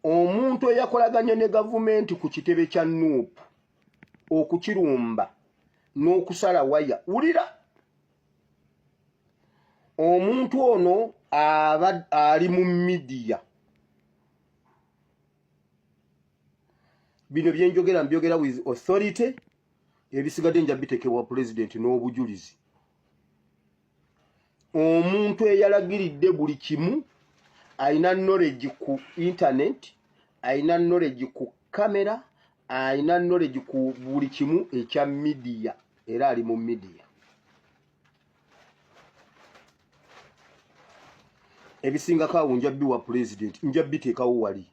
omuntu eyakolaganye ne gavumenti ku kitebe kya Nuupu okukirumba n'okusala waya, wulira omuntu ono ali mu midiya. Bino byenjogera mbyogera with authority, ebisigadde nja bitekebwa president n'obujulizi. Omuntu eyalagiridde buli kimu, aina knowledge ku internet, aina knowledge ku kamera, aina knowledge ku buli kimu ekya media, era ali mu media. Ebisinga kawo nja biwa president, nja biteekawo wali.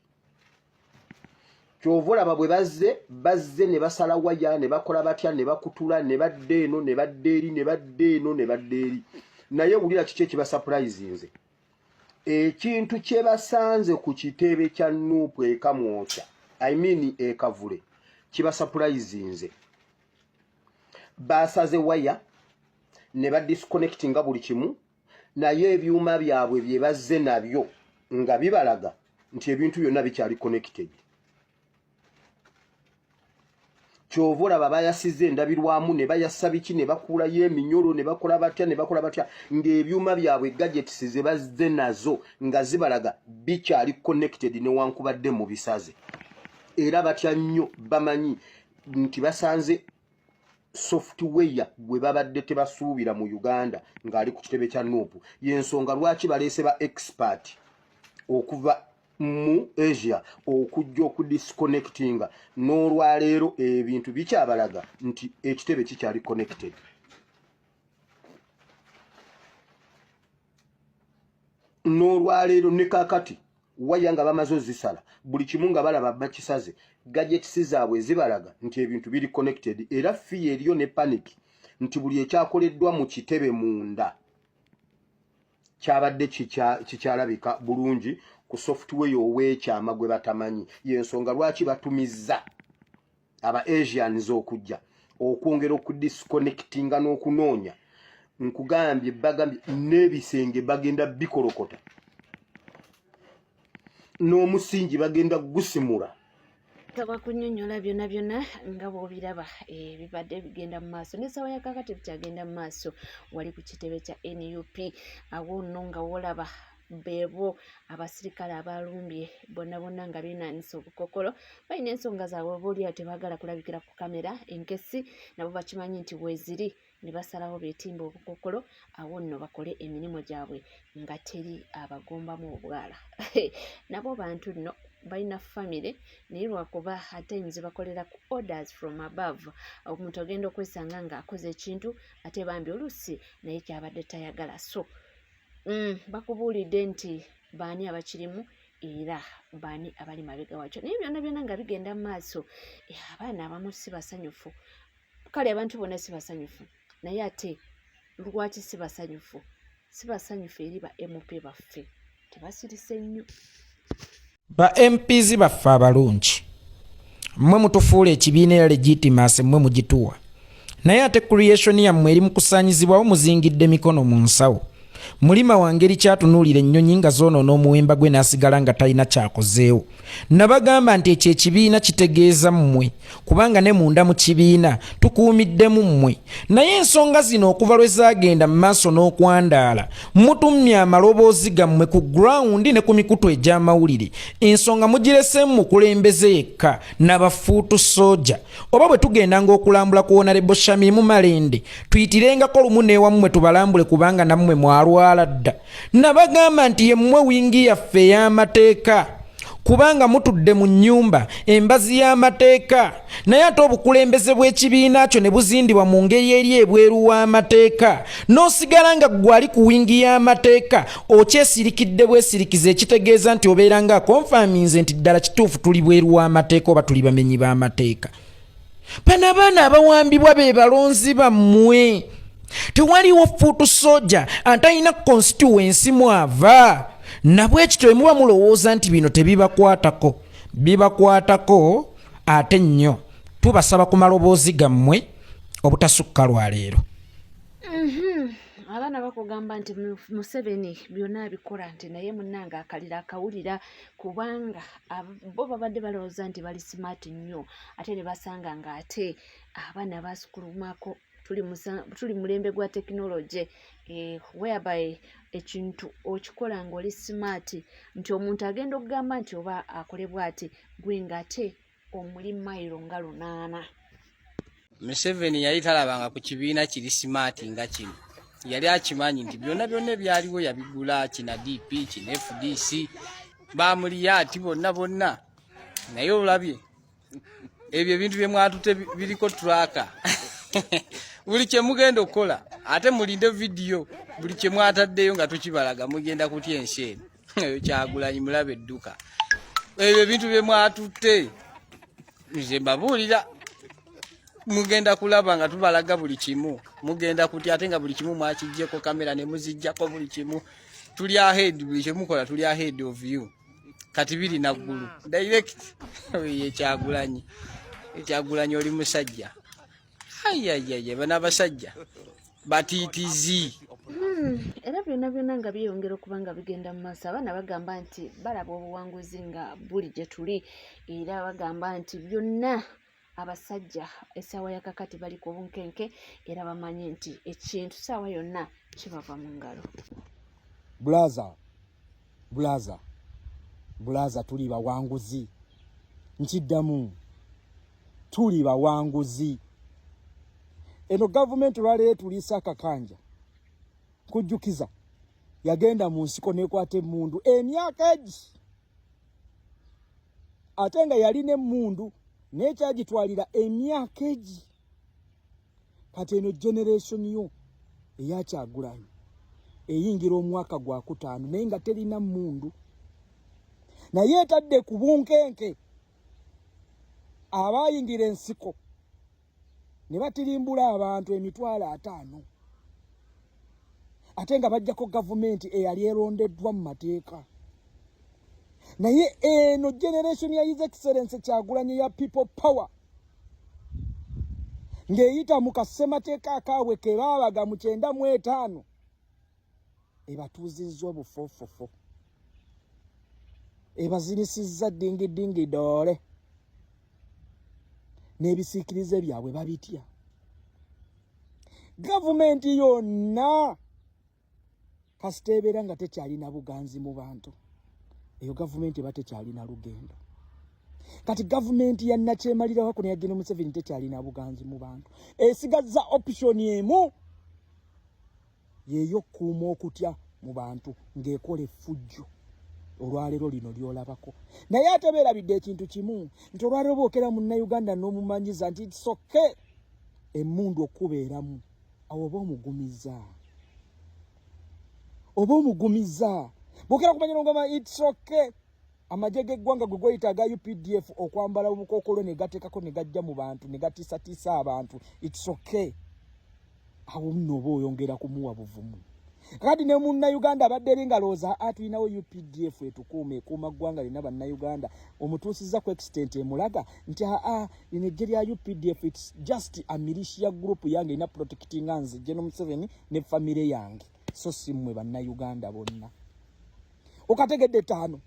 Kyovola babwe bazze ne basala waya, ne bakola batya, ne bakutula, ne badde eno, ne badde eri, ne badde eno, ne badde eri. Naye wulira kiki ekiba surprise nze. Ekintu kye basanze ku kitebe kya Nuupu ekamwokya, I mean ekavule, kiba surprise nze. Basaze waya, ne badisconnectinga buli kimu, naye ebyuma byabwe bye bazze nabyo nga bibalaga nti ebintu byonna bikyali connected. Kyovola babayasize endabirwamu, ne bayassa biki, ne bakuulayo eminyolo, ne bakola batya, ng'ebyuma byabwe gadgets ze bazze nazo nga zibalaga bikyali connected newankubadde mu bisaze. Era batya nnyo bamanyi nti basanze software bwe babadde tebasuubira mu Uganda ng'ali ku kitebe kya Nuupu. Y'ensonga lwaki baleese ba expert okuva mu Asia okujja okudisconnectinga, n'olwaleero ebintu bikyabalaga nti ekitebe kikyali connected. N'olwaleero ne kakati waya nga bamaze ozisala, buli kimu nga balaba bakisaze, gadgets zaabwe zibalaga nti ebintu biri connected. Era fee eriyo ne panic nti buli ekyakoleddwa mu kitebe munda kyabadde kikyalabika bulungi ku software oweekyama gwe batamanyi. Y'ensonga lwaki batumizza aba Asians okujja okwongera okudisconnectinga n'okunoonya. Nkugambye bagambye n'ebisenge bagenda bikolokota, n'omusingi bagenda gusimula. Taba kunnyonnyola byonna nga bw'obiraba ebibadde bigenda mu maaso n'essawa ya kakati bikyagenda mu maaso. Wali ku kitebe kya NUP awo nno nga wolaba beebo abasirikale abalumbye bonna nga binaanisa obukokolo, balina ensonga zaabwe obaoliawo tebaagala kulabikira ku kamera. Enkesi nabo bakimanyi nti weeziri, ne basalawo beetimba obukokolo awo nno bakole emirimu gyabwe nga teri abagombamu obwala. Nabo bantu nno balina family naye lwakuba ate nze bakolera ku orders from above. Omuntu ogenda okwesanga ng'akoze ekintu ate bambi oluusi naye kyabadde tayagala. So bakubuulidde nti baani abakirimu era baani abali mabega wakyo. Naye byonna nga bigenda mu maaso, abaana abamu si basanyufu, kale abantu bonna si basanyufu, naye ate lwaki si basanyufu? Si basanyufu eri ba MP baffe, tebasirise nnyo. Ba MPs baffe abalungi, mmwe mutufuula ekibiina era legitimacy mmwe mugituwa, naye ate creation yammwe eri mu kusaanyizibwawo muzingidde mikono mu nsawo. Mulima wangeri kyatunuulira ennyonyi nga zoonoona omuwemba gwe n'asigala nga talina kyakozeewo. Nabagamba nti ekyo ekibiina kitegeeza mmwe, kubanga ne munda mu kibiina tukuumiddemu mmwe. Naye ensonga zino okuva lwe zaagenda mu maaso n'okwandaala, mutumye amaloboozi gammwe ku ground ne ku mikutu egy'amawulire. Ensonga mugirese mu kulembeze yekka n'abafuutu soja. Oba bwe tugendanga okulambula ku Honorable Shamimu Malende, tuyitirengako lumu n'ewammwe tubalambule kubanga nammwe mwalwala dda. Nabagamba nti yemmwe wingi yaffe ey'amateeka, kubanga mutudde mu nnyumba embazi y'amateeka, naye ate obukulembeze bw'ekibiina kyo ne buzindibwa mu ngeri eri ebweru w'amateeka, n'osigala nga gwali ku wingi y'amateeka okyesirikidde bwesirikiza, ekitegeeza nti obeera nga konfaminze nti ddala kituufu tuli bweru w'amateeka oba tuli bamenyi b'amateeka. Bano abaana abawambibwa be balonzi bammwe. Tewaliwo fuutu soja atalina constituency mwava. Nabwekityo bwe muba mulowooza nti bino tebibakwatako, bibakwatako ate nnyo. Tubasaba ku maloboozi gammwe obutasukka lwaleero. abaana bakugamba nti Museveni byonna abikola nti naye munnanga akalira akawulira kubanga bo babadde balowooza nti bali smart nnyo ate ne basanga ng'ate abaana basukulumako tuli mulembe gwa tekinologi whereby ekintu okikola ng'oli smart nti omuntu agenda okugamba nti oba akolebwa ati gwe ng'ate omuli mayiro nga 8. Museveni yali talabanga ku kibiina kiri smart nga kino. Yali akimanyi nti byonna byaliwo yabigula kina DP kina FDC bamuliya ati bonna naye olabye ebyo ebintu bye mwatute biriko tracker buli kye mugenda okukola ate mulinde video buli kye mwataddeyo nga tukibalaga mugenda kutya ensheni eyo Kyagulanyi mulabe edduka ebyo ebintu bye mwatute nze mbabuulira mugenda kulaba nga tubalaga buli kimu mugenda kutya ate nga buli kimu mwakijjeko kamera ne muzijjako buli kimu tuli ahead buli kye mukola tuli ahead of you kati biri naggulu direct ye Kyagulanyi oli musajja ayayaya bana basajja batitizi era byonna nga byeyongera okuba nga bigenda mu maaso abaana bagamba nti balaba obuwanguzi nga buli gye tuli era bagamba nti byonna abasajja essaawa ya kakati bali ku bunkenke era bamanyi nti ekintu ssaawa yonna kibava mu ngalo. Bulaza tuli bawanguzi nkiddamu tuli bawanguzi. Eno gavumenti lwaleero tuliisa akakanja kujjukiza yagenda mu nsiko nekwata emmundu emyaka egi ate nga yalina emmundu nekyagitwalira emyaka egi. Kati eno generation yo eya Kyagulanyi eyingira omwaka gwa 5 naye nga terina mmundu naye etadde ku bunkenke abayingira ensiko ne batirimbula abantu 50,000 ate nga bajjako gavumenti eyali erondeddwa mu mateeka. Naye eno generation ya His Excellency Kyagulanyi ya people power ng'eyita mu kasemateeka akaabwe ke baabaga mu 95 ebatuuzizza obufofofo ebazirisizza dingidingi doole n'ebisiikirize byabwe babitya. Gavumenti yonna kasiteebeera nga tekyalina buganzi mu bantu eyo gavumenti eba tekyalina lugendo. Kati gavumenti ya Nakyemaliraho kuno ya Gen. Museveni tekyalina buganzi mu bantu esigazza option emu yeyo kuuma okutya mu bantu ng'ekola effujjo. Olwaleero lino lyolabako naye ate beerabidde ekintu kimu nti olwaleero bookera Munnayuganda n'omumanyiza nti it's okay emmundu okubeeramu awo oba omugumiza bookera kumanya ngoma it's okay amagye g'eggwanga gwe goyitaga UPDF okwambala obukookolo ne gateekako ne gajja mu bantu ne gatiisatiisa abantu it's okay awo nno oba oyongera kumuwa buvumu. Kati ne Munnayuganda abadde eringa looza atulinawo UPDF etukuuma ekuuma ggwanga lina Bannayuganda omutuusizza ku extent emulaga nti lino eggye lya UPDF it's just a militia group yange ina protecting nze Gen. Museveni ne famire yange so si mmwe Bannayuganda bonna. Okategedde 5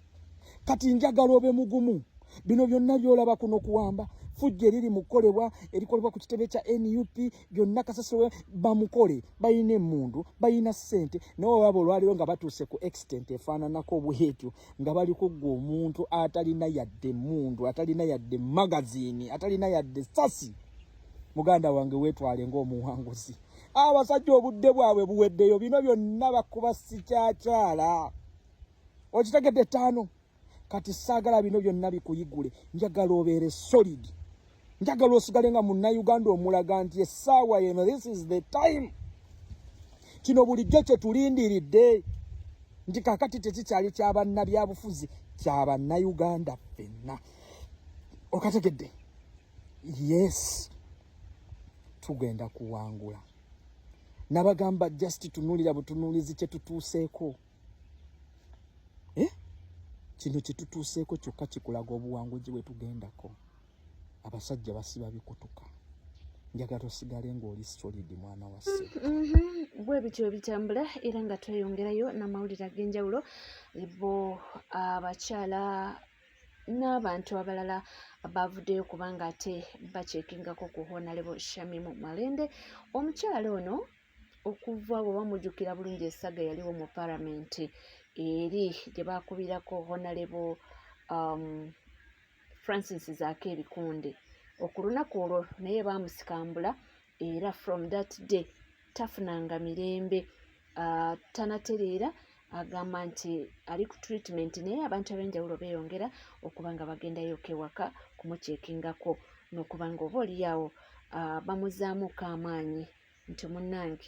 kati njagala obe mugumu bino byonna byolaba kuno kuwamba fujje liri mukolebwa erikolebwa ku kitebe kya NUP byonna kasasiro bamukole bayina emmundu bayina ssente nawo babo olwaliwo nga batuuse ku extent efaananako obwetyo nga bali kuggwa omuntu atalina yadde emmundu atalina yadde magazini atalina yadde sasi. Muganda wange weetwale ng'omuwanguzi abasajja obudde bwabwe buweddeyo bino byonna bakuba sikyakyala okitegedde 5 kati saagala bino byonna bikuyigule njagala obeere solid njagala osigale nga Munnayuganda omulaga nti essaawa yeno this is the time kino bulijjo kye tulindiridde nti kakati tekikyali kyabannabyabufuzi kyabannayuganda ffenna okategedde yes tugenda kuwangula nabagamba just tunulira butunulizi kye tutuuseeko kino kye tutuuseeko kyokka kikulaga obuwanguzi bwe tugendako. Abasajja basiba bikutuka njagala tosigale ng'oli solid mwana wasse. Bwe bityo bitambula era nga tweyongerayo n'amawulire ag'enjawulo bo abakyala n'abantu abalala bavuddeyo kubanga ate bakyekingako ku Honorable Shamimu Malende. Omukyala ono okuva bwe bamujjukira bulungi essaga yaliwo mu palamenti eri gye bakubirako Honorable Francis Zaake Ebikonde. Okulunaku olwo naye baamusikambula era from that day tafunanga mirembe. Tanatereera agamba nti ali ku treatment naye abantu ab'enjawulo beeyongera okuba nga bagendayo kewaka kumukyekingako n'okuba nga oba oliyawo bamuzaamuko amaanyi nti munnange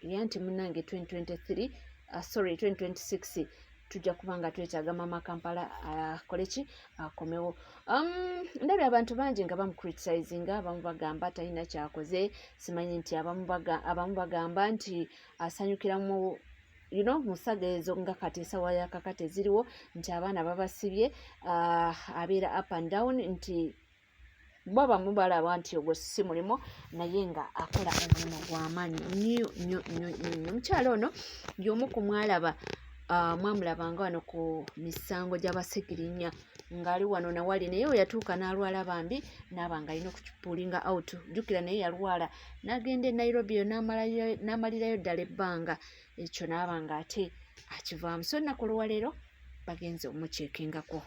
2026 tujja kuba nga twetaaga Mama Kampala akole ki akomewo. Ndabye abantu bangi nga bamucriticizinga, abamu bagamba talina kyakoze, simanyi nti abamu bagamba nti asanyukira mu musaga ezo nga kati esawa ya kakati eziriwo nti abaana babasibye, abeera up and down nti baba mubalaba nti ogwo si mulimo naye nga akola omulimu gw'amaanyi nnyo. Omukyala ono y'omu ku mwalaba mwamulabanga wano ku misango gy'abasekirinnya ng'ali wano nawali, naye we yatuuka n'alwala bambi n'aba nga alina okukipuulinga out. Jjukira naye yalwala n'agenda e Nairobi yo n'amalirayo ddala ebbanga, ekyo n'aba nga ate akivaamu. So nnaku olwaleero bagenze omukyekingako.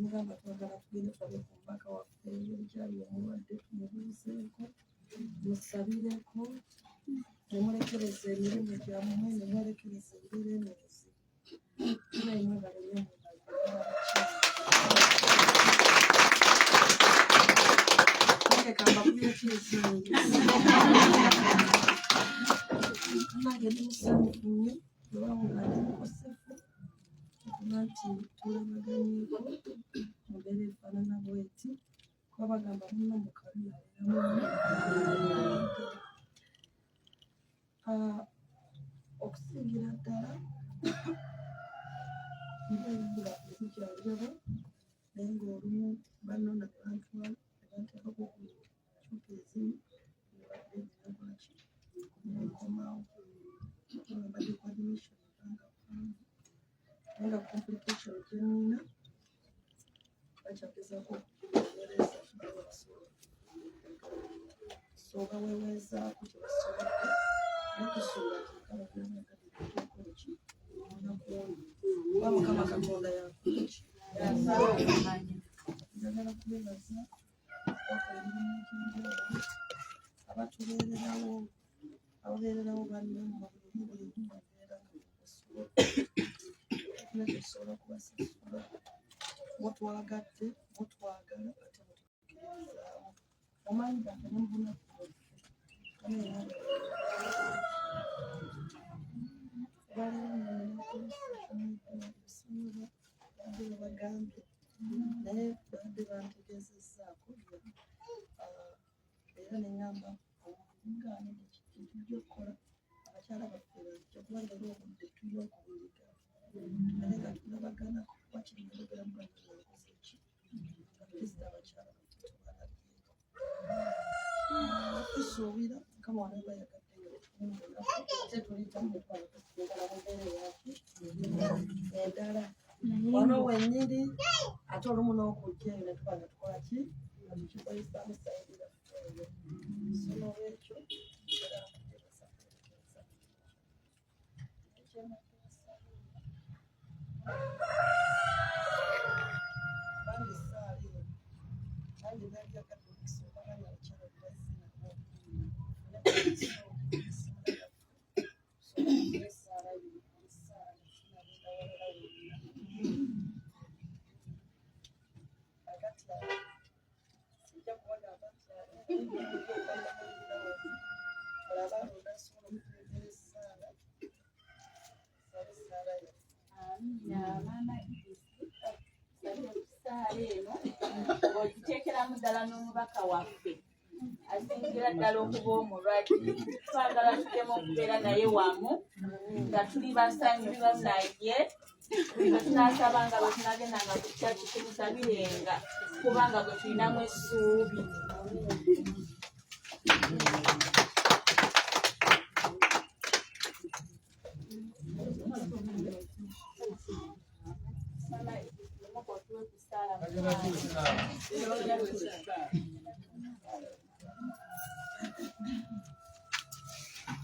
mugamba twagala tugende tulabe ku mubaka waffe ebyali omulwadde tumubuuzeeko musabireko nemulekereza emirimu gyammwe nemwerekereza ebiremerezi tunaimwebale nnyo kambakuyekizange nange ndimusanyufu nnyo olwawungane mukosefu okuba nti tulabaganyeko mbeera efaanana bweti kuba bagamba muno mukabi okusingira ddala nga ezikyalirabo naye ng'olumu banno nabantwala nebanteekako ku kyuka ezimu nebadde zinagolaki nenkomawo abadde ku admission bangafanvu naye nga complication gyenina bakyagezako okuereza babasobola so baweweezaako kyebasobodde nakusuula kikalaganagaddeki onakuwona kuba mukama katonda yakoki njagala kubebaza wakola emirimu egy'enjawulo ababeererawo banne mubuli mbabeera nga tusobola kubasasula mutwagadde mutwagala ate mutukirizaawo omanyi gaffe nemubunaku bagambye naye badde bantegezezaako era neŋamba omugaane ekijja okukola abakyala baffe bajja kuba leero obudde tulina okubuliga naye nga tulabagana wakiri mubogeramu gannakoze ki abakrista abakyala baffe tubalabyeko tusuubira mukama wana bayagaddeyo ate tulitamu netwalakusigala mubeere yaki endala wano wenyiri ate olumu n'okujja eyo netuba nga tukola ki tukikozesaamu sayidi yaffe sono lwekyo bandisaaliyo nange nalyagadde okusooka bana abakyala bebazinako okiteekeramu ddala n'omubaka waffe asingira ddala okuba omulwadde twagala tutema okubeera naye wamu nga tuli basanyufu naye bwe tunasabanga bwe tunagendanga ku kyaki tumusabirenga kubanga bwe tulinamu essuubi Thank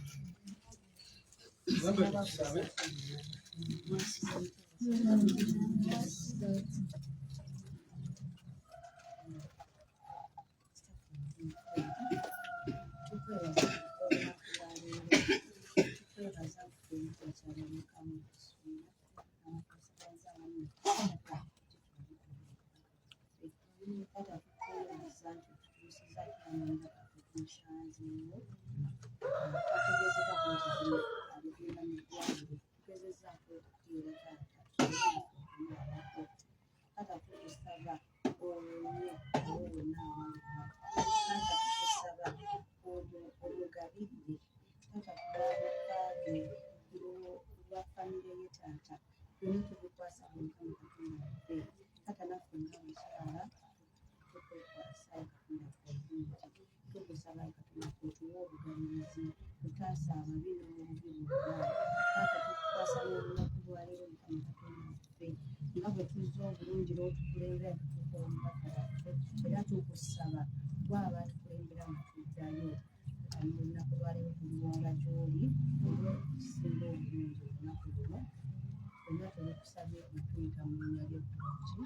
you. tuyita mu linnya ly'eddungi.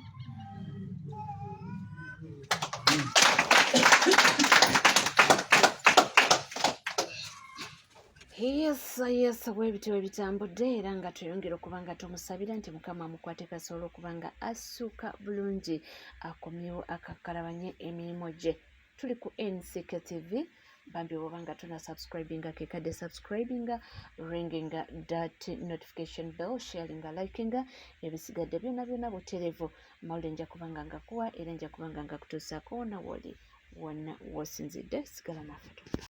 Yes, bwebityo ebitambudde era nga tuyongera okuba nga tumusabira nti Mukama amukwate kasobola okuba nga assuuka bulungi akomyewo akakkalabanye emirimu gye. Tuli ku NCK TV. Bambi oba nga tuna subscribinga kekadde subscribinga, ringinga that notification bell, sharinga, likinga, ebisigadde byonna buterevu. Mawulire nja kubanga ngakuwa era nja kubanga ngakutuusaako wonna woli wonna wosinzidde. Sigala naffe.